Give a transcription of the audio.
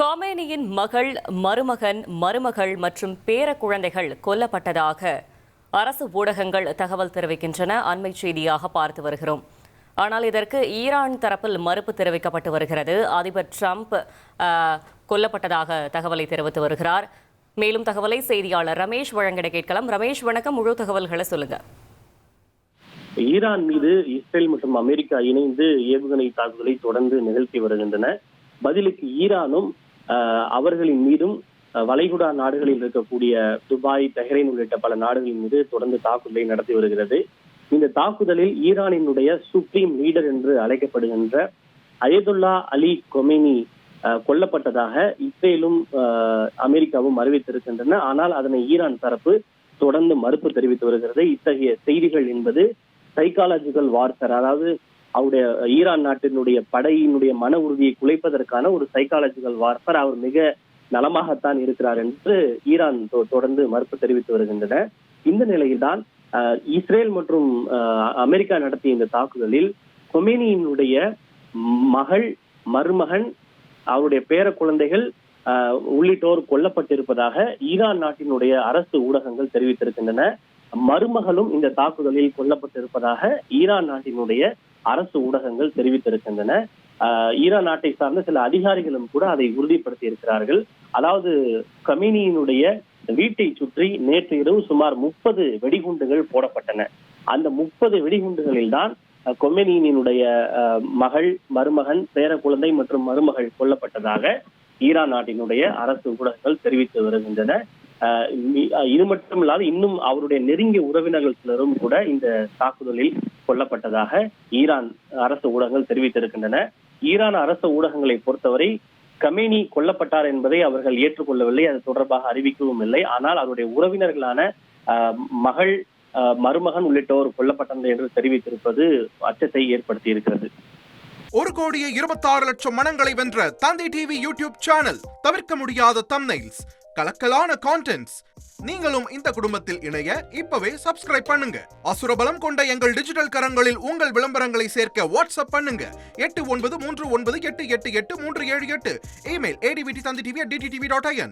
காமேனியின் மகள், மருமகன், மருமகள் மற்றும் பேர குழந்தைகள் கொல்லப்பட்டதாக அரசு ஊடகங்கள் தகவல் தெரிவிக்கின்றன. அண்மை செய்தியாக பார்த்து வருகிறோம். ஆனால் இதற்கு ஈரான் தரப்பில் மறுப்பு தெரிவிக்கப்பட்டு வருகிறது. அதிபர் டிரம்ப் கொல்லப்பட்டதாக தகவலை தெரிவித்து வருகிறார். மேலும் தகவலை செய்தியாளர் ரமேஷ் வழங்கிட கேட்கலாம். ரமேஷ் வணக்கம், முழு தகவல்களை சொல்லுங்க. ஈரான் மீது இஸ்ரேல் மற்றும் அமெரிக்கா இணைந்து ஏவுகணை தாக்குதலை தொடர்ந்து நிகழ்த்தி வருகின்றன. பதிலுக்கு ஈரானும் அவர்களின் மீதும் வளைகுடா நாடுகளில் இருக்கக்கூடிய துபாய், தெஹ்ரைன் உள்ளிட்ட பல நாடுகளின் மீது தொடர்ந்து தாக்குதலை நடத்தி வருகிறது. இந்த தாக்குதலில் ஈரானினுடைய சுப்ரீம் லீடர் என்று அழைக்கப்படுகின்ற அயதுல்லா அலி கொமேனி கொல்லப்பட்டதாக இஸ்ரேலும் அமெரிக்காவும் அறிவித்திருக்கின்றன. ஆனால் அதனை ஈரான் தரப்பு தொடர்ந்து மறுப்பு தெரிவித்து வருகிறது. இத்தகைய செய்திகள் என்பது சைக்காலஜிக்கல் வார்ஃபேர், அதாவது அவருடைய ஈரான் நாட்டினுடைய படையினுடைய மன உறுதியை குலைப்பதற்கான ஒரு சைக்காலஜிக்கல் வார்ஃபேர். அவர் மிக நலமாகத்தான் இருக்கிறார் என்று ஈரான் தொடர்ந்து மறுப்பு தெரிவித்து வருகின்றன. இந்த நிலையில்தான் இஸ்ரேல் மற்றும் அமெரிக்கா நடத்திய இந்த தாக்குதலில் கொமேனியினுடைய மகள், மருமகன், அவருடைய பேர குழந்தைகள் உள்ளிட்டோர் கொல்லப்பட்டிருப்பதாக ஈரான் நாட்டினுடைய அரசு ஊடகங்கள் தெரிவித்திருக்கின்றன. மருமகளும் இந்த தாக்குதலில் கொல்லப்பட்டிருப்பதாக ஈரான் நாட்டினுடைய அரசு ஊடகங்கள் தெரிவித்திருக்கின்றன. ஈரான் நாட்டை சார்ந்த சில அதிகாரிகளும் கூட அதை உறுதிப்படுத்தி இருக்கிறார்கள். அதாவது கமேனியினுடைய வீட்டை சுற்றி நேற்று இரவு சுமார் 30 வெடிகுண்டுகள் போடப்பட்டன. அந்த 30 வெடிகுண்டுகளில் தான் கொமேனியினுடைய மகள், மருமகன், பேர குழந்தை மற்றும் மருமகள் கொல்லப்பட்டதாக ஈரான் நாட்டினுடைய அரசு ஊடகங்கள் தெரிவித்து வருகின்றன. இது மட்டுமில்லாது இன்னும் அவருடைய நெருங்கிய உறவினர்கள் சிலரும் கூட இந்த தாக்குதலில் கொல்லப்பட்டதாக ஈரான் அரசு ஊடகங்கள் தெரிவித்திருக்கின்றன. ஈரான் அரசு ஊடகங்களை பொறுத்தவரை கமேனி கொல்லப்பட்டார் என்பதை அவர்கள் ஏற்றுக்கொள்ளவில்லை, அது தொடர்பாக அறிவிக்கவும் இல்லை. ஆனால் அவருடைய உறவினர்களான மகள், மருமகன் உள்ளிட்டோர் கொல்லப்பட்டனர் என்று தெரிவித்திருப்பது அச்சத்தை ஏற்படுத்தி இருக்கிறது. 1,26,00,000 மனங்களை வென்ற தந்தி டிவி யூடியூப் சேனல். தவிர்க்க முடியாத தம்ப்நெயில்ஸ், கலக்கலான கான்டென்ட்ஸ். நீங்களும் இந்த குடும்பத்தில் இணைய இப்பவே சப்ஸ்கிரைப் பண்ணுங்க. அசுரபலம் கொண்ட எங்கள் டிஜிட்டல் கரங்களில் உங்கள் விளம்பரங்களை சேர்க்க வாட்ஸ்அப் பண்ணுங்க. 8939888378. Email advttv@dttv.in.